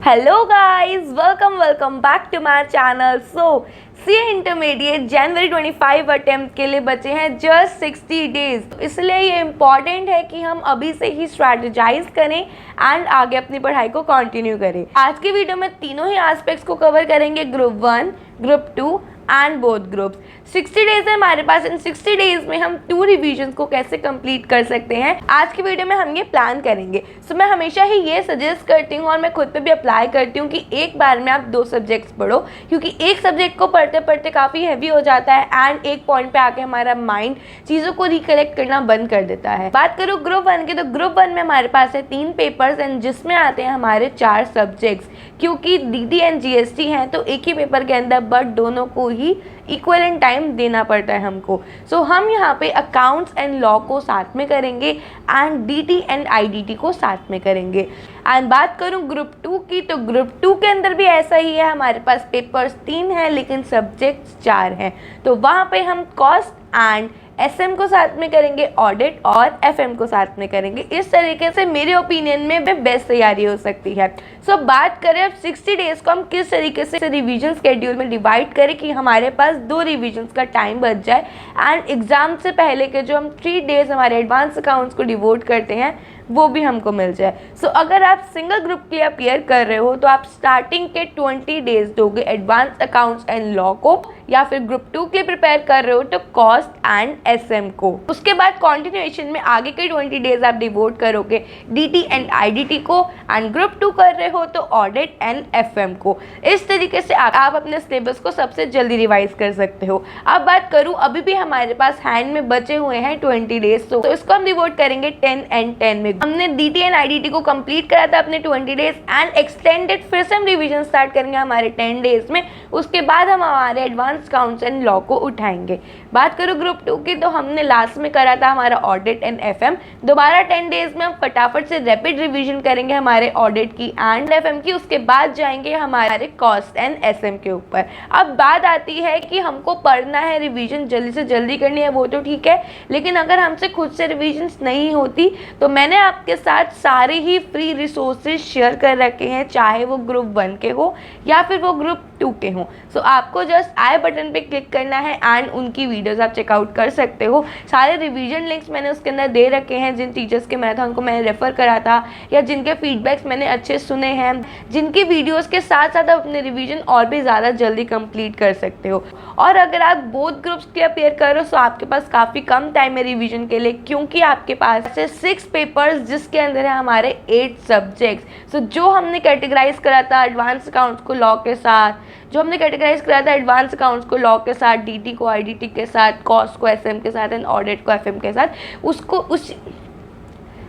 Hello guys, welcome back to my channel. So CA intermediate January 25 attempt के लिए बचे हैं जस्ट 60 डेज। इसलिए ये इम्पॉर्टेंट है कि हम अभी से ही स्ट्रैटेजाइज करें एंड आगे अपनी पढ़ाई को कंटिन्यू करें। आज की वीडियो में तीनों ही एस्पेक्ट्स को कवर करेंगे, group 1, group 2 and both groups. 60 days है हमारे पास। इन 60 डेज में हम 2 रिविजन्स को कैसे कंप्लीट कर सकते हैं, आज की वीडियो में हम ये प्लान करेंगे। सो मैं हमेशा ही ये सजेस्ट करती हूँ और मैं खुद पे भी अप्लाई करती हूँ कि एक बार में आप 2 सब्जेक्ट्स पढ़ो, क्योंकि एक सब्जेक्ट को पढ़ते पढ़ते काफ़ी हैवी हो जाता है एंड एक पॉइंट पे आके हमारा माइंड चीज़ों को रिकलेक्ट करना बंद कर देता है। बात करूँ ग्रुप 1 की, तो ग्रुप 1 में हमारे पास है 3 पेपर्स एंड जिसमें आते हैं हमारे 4 सब्जेक्ट्स। क्योंकि DD एंड GST हैं तो एक ही पेपर के अंदर बट दोनों को ही इक्वलेंट टाइम देना पड़ता है हमको। सो हम यहाँ पे अकाउंट्स एंड लॉ को साथ में करेंगे एंड DT एंड IDT को साथ में करेंगे। एंड बात करूँ ग्रुप 2 की, तो ग्रुप 2 के अंदर भी ऐसा ही है। हमारे पास पेपर्स 3 हैं लेकिन सब्जेक्ट्स 4 हैं, तो वहाँ पे हम कॉस्ट एंड SM को साथ में करेंगे, ऑडिट और FM को साथ में करेंगे। इस तरीके से मेरे ओपिनियन में बेस्ट तैयारी हो सकती है। सो बात करें अब 60 डेज को हम किस तरीके से रिवीजन शेड्यूल में डिवाइड करें कि हमारे पास 2 रिवीजन्स का टाइम बच जाए एंड एग्जाम से पहले के जो हम 3 डेज हमारे एडवांस अकाउंट्स को डिवोट करते हैं वो भी हमको मिल जाए। सो अगर आप सिंगल ग्रुप के लिए अपियर कर रहे हो तो आप स्टार्टिंग के 20 डेज दोगे एडवांस अकाउंट्स एंड लॉ को, या फिर ग्रुप 2 के लिए प्रिपेयर कर रहे हो तो कॉस्ट एंड SM को। उसके बाद कॉन्टिन्यूएशन में आगे के 20 डेज आप डिवोट करोगे DT एंड IDT को, एंड ग्रुप 2 कर रहे हो तो ऑडिट एंड FM को। इस तरीके से आप अपने सिलेबस को सबसे जल्दी रिवाइज कर सकते हो। अब बात करूँ, अभी भी हमारे पास हैंड में बचे हुए हैं 20 डेज, तो इसको हम डिवोट करेंगे 10 एंड 10 में। हमने DT एंड IDT को कंप्लीट करा था अपने 20 डेज एंड एक्सटेंडेड, फिर से हम रिवीजन स्टार्ट करेंगे हमारे 10 डेज में। उसके बाद हम हमारे एडवांस अकाउंट्स एंड लॉ को उठाएंगे। बात करूँ ग्रुप 2 की, तो हमने लास्ट में करा था हमारा ऑडिट एंड FM। दोबारा 10 डेज में हम फटाफट से रैपिड रिवीजन करेंगे हमारे ऑडिट की एंड FM की। उसके बाद जाएंगे हमारे कॉस्ट एंड SM के ऊपर। अब बात आती है कि हमको पढ़ना है, रिवीजन जल्दी से जल्दी करनी है, वो तो ठीक है, लेकिन अगर हमसे खुद से रिवीजन नहीं होती तो मैंने आपके साथ सारे ही फ्री रिसोर्सेज शेयर कर रखे हैं, चाहे वो ग्रुप 1 के हो या फिर वो ग्रुप 2 के हों। सो आपको जस्ट आई बटन पे क्लिक करना है एंड उनकी वीडियोस आप चेकआउट कर सकते हो। सारे रिवीजन लिंक्स मैंने उसके अंदर दे रखे हैं, जिन टीचर्स के मैराथन को मैंने रेफर करा था या जिनके फीडबैक्स मैंने अच्छे सुने हैं, जिनकी वीडियोस के साथ साथ आप अपने रिवीजन और भी ज़्यादा जल्दी कंप्लीट कर सकते हो। और अगर आप बोथ ग्रुप्स के अपेयर करो तो आपके पास काफ़ी कम टाइम है रिवीजन के लिए, क्योंकि आपके पास है 6 पेपर्स जिसके अंदर है हमारे 8 सब्जेक्ट्स। सो जो हमने कैटेगराइज करा था एडवांस अकाउंट्स को लॉ के साथ, जो हमने कैटेगराइज करा था एडवांस अकाउंट्स को लॉ के साथ, DT को IDT के साथ, कॉस्ट को SM के साथ एंड ऑडिट को FM के साथ, उसको उस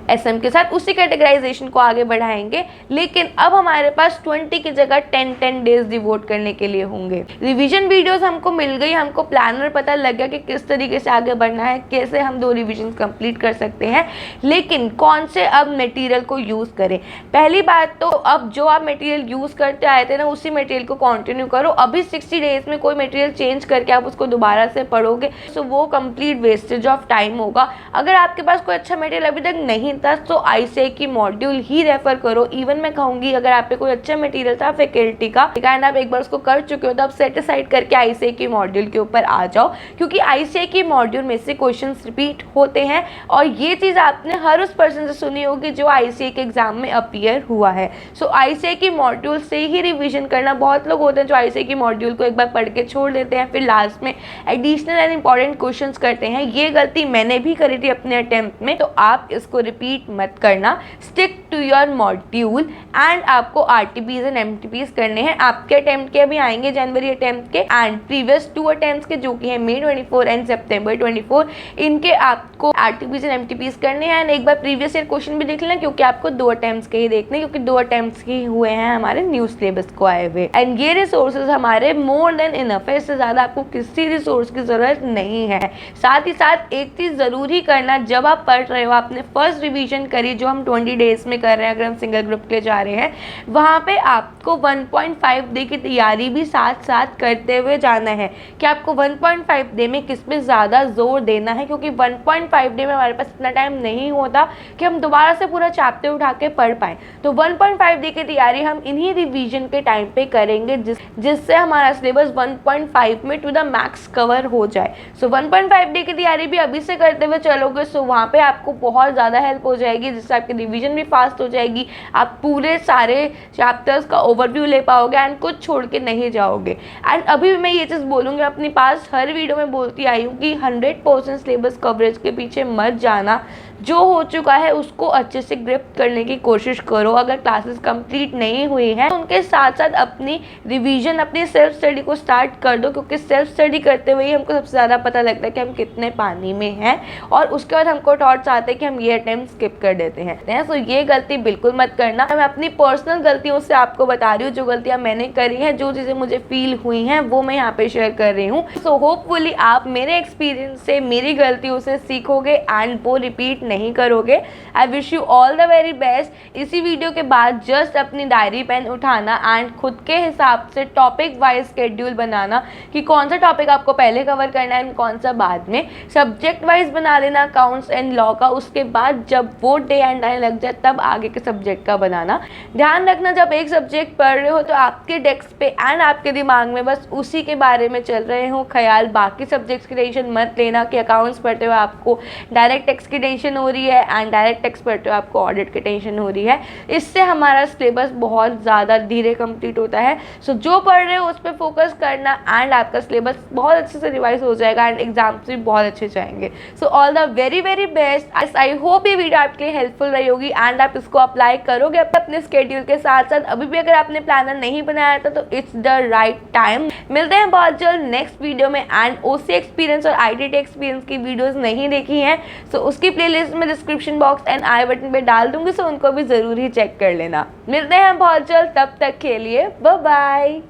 SM के साथ उसी कैटेगराइजेशन को आगे बढ़ाएंगे। लेकिन अब हमारे पास 20 की जगह 10 डेज डिवोट करने के लिए होंगे। रिवीजन वीडियोस हमको मिल गई, हमको प्लानर पता लग गया कि किस तरीके से आगे बढ़ना है, कैसे हम 2 रिवीजन कंप्लीट कर सकते हैं, लेकिन कौन से अब मटेरियल को यूज़ करें। पहली बात तो अब जो आप मटेरियल यूज़ करते आए थे ना, उसी मटेरियल को कंटिन्यू करो। अभी 60 डेज में कोई मटेरियल चेंज करके आप उसको दोबारा से पढ़ोगे तो वो कंप्लीट वेस्टेज ऑफ टाइम होगा। अगर आपके पास कोई अच्छा मटेरियल अभी तक नहीं था तो ICAI की मॉड्यूल ही रेफर करो। इवन मैं कहूँगी अगर आप पे कोई अच्छा मटेरियल था फैकल्टी का एंड आप एक बार उसको कर चुके हो तो आप सेट असाइड करके ICAI की मॉड्यूल के ऊपर आ जाओ, क्योंकि ICAI की मॉड्यूल में से क्वेश्चंस रिपीट होते हैं। और ये चीज़ आपने हर उस पर्सन से सुनी होगी जो ICAI के एग्जाम में अपीयर हुआ है। सो ICAI की मॉड्यूल से ही रिविजन करना। बहुत लोग होते हैं जो ICAI की मॉड्यूल को एक बार पढ़ के छोड़ देते हैं, फिर लास्ट में एडिशनल एंड इंपॉर्टेंट क्वेश्चंस करते हैं। ये गलती मैंने भी करी थी अपने अटेम्प्ट में, तो आप इसको रिपीट मत करना। Stick to your module and आपको RTPs एंड MTPs करने हैं। आपके अटेम्प्ट के अभी आएंगे जनवरी अटेम्प्ट के एंड प्रीवियस 2 अटेम्प्ट्स के जो कि है मई 24 एंड सितंबर 24, इनके आपको RTPs एंड MTPs करने हैं। एंड एक बार प्रीवियस ईयर क्वेश्चन भी देख लेना, क्योंकि आपको 2 अटेम्प्ट्स के ही देखने, क्योंकि 2 अटेम्प्ट्स ही हुए हैं हमारे न्यू सिलेबस को आए हुए। एंड ये रिसोर्सेज हमारे मोर देन इनफ है, इससे ज़्यादा आपको किसी रिसोर्स की ज़रूरत नहीं है। साथ ही साथ एक चीज़ ज़रूर ही करना, जब आप पढ़ रहे हो, आपने फर्स्ट रिवीजन करी जो हम 20 डेज़ में कर रहे हैं अगर हम सिंगल ग्रुप के लिए जा रहे हैं, वहाँ पे आपको 1.5 डे की तैयारी भी साथ साथ करते हुए जाना है कि आपको 1.5 डे में किस पे ज़्यादा जोर देना है, क्योंकि 1.5 डे में हमारे पास इतना टाइम नहीं होता कि हम दोबारा से पूरा चैप्टर उठा के पढ़ पाएँ। तो 1.5 डे की तैयारी हम इन्हीं रिवीजन के टाइम पे करेंगे जिससे हमारा सिलेबस 1.5 में टू द मैक्स कवर हो जाए। सो 1.5 डे की तैयारी भी अभी से करते हुए चलोगे, सो वहाँ पे आपको बहुत ज़्यादा हेल्प हो जाएगी, जिससे आपकी रिवीजन भी फास्ट हो जाएगी, आप पूरे सारे चैप्टर्स का ओवरव्यू ले पाओगे एंड कुछ छोड़ के नहीं जाओगे। एंड अभी भी मैं ये चीज़ बोलूँगी, अपनी पास हर वीडियो में बोलती आई हूँ कि 100% सिलेबस कवरेज के पीछे मत जाना, जो हो चुका है उसको अच्छे से ग्रिप करने की कोशिश करो। अगर क्लासेस कंप्लीट नहीं हुई हैं तो उनके साथ साथ अपनी रिवीजन, अपनी सेल्फ स्टडी को स्टार्ट कर दो, क्योंकि सेल्फ स्टडी करते हुए ही हमको सबसे ज़्यादा पता लगता है कि हम कितने पानी में हैं, और उसके बाद हमको थॉट्स आते हैं कि हम ये अटेम्प्ट स्किप कर देते हैं। सो ये गलती बिल्कुल मत करना। मैं अपनी पर्सनल गलतियों से आपको बता रही हूँ, जो गलतियाँ मैंने करी हैं, जो चीज़ें मुझे फील हुई हैं वो मैं यहाँ पे शेयर कर रही हूँ। सो होपफुली आप मेरे एक्सपीरियंस से, मेरी गलतियों से सीखोगे एंड वो रिपीट नहीं करोगे। I wish you all the very best. इसी वीडियो के बाद जस्ट अपनी डायरी पेन उठाना एंड खुद के हिसाब से टॉपिक वाइज शेड्यूल बनाना कि कौन सा टॉपिक आपको पहले कवर करना है एंड कौन सा बाद में। सब्जेक्ट वाइज बना लेना अकाउंट्स एंड लॉ का, उसके बाद जब वो डे एंड आने लग जाए तब आगे के सब्जेक्ट का बनाना। ध्यान रखना, जब एक सब्जेक्ट पढ़ रहे हो तो आपके डेस्क पे एंड आपके दिमाग में बस उसी के बारे में चल रहे हो ख्याल, बाकी सब्जेक्ट्स की टेंशन मत लेना कि अकाउंट्स पढ़ते हुए आपको डायरेक्ट टैक्स की टेंशन हो रही है एंड डायरेक्ट टैक्स पढ़ते हुए आपको ऑडिट की टेंशन हो रही है। इससे हमारा सिलेबस बहुत ज़्यादा धीरे कंप्लीट होता है। सो जो पढ़ रहे हो उस पर फोकस करना एंड आपका सिलेबस बहुत अच्छे से रिवाइज हो जाएगा एंड एग्जाम्स भी बहुत अच्छे जाएंगे। So all the very very best. I hope ये वीडियो आपके लिए हेल्पफुल रही होगी एंड आप इसको अप्लाई करोगे अपने स्केड्यूल के साथ साथ। अभी भी अगर आपने प्लानर नहीं बनाया था तो इट्स द राइट टाइम। मिलते हैं बहुत जल्द नेक्स्ट वीडियो में। एंड ओसी एक्सपीरियंस और आईटीटी एक्सपीरियंस की वीडियोस नहीं देखी हैं सो उसकी प्लेलिस्ट में description box and I button पे डाल दूंगी, सो उनको भी ज़रूर ही चेक कर लेना। मिलते हैं बहुत जल्द, तब तक के लिए बाय बाय।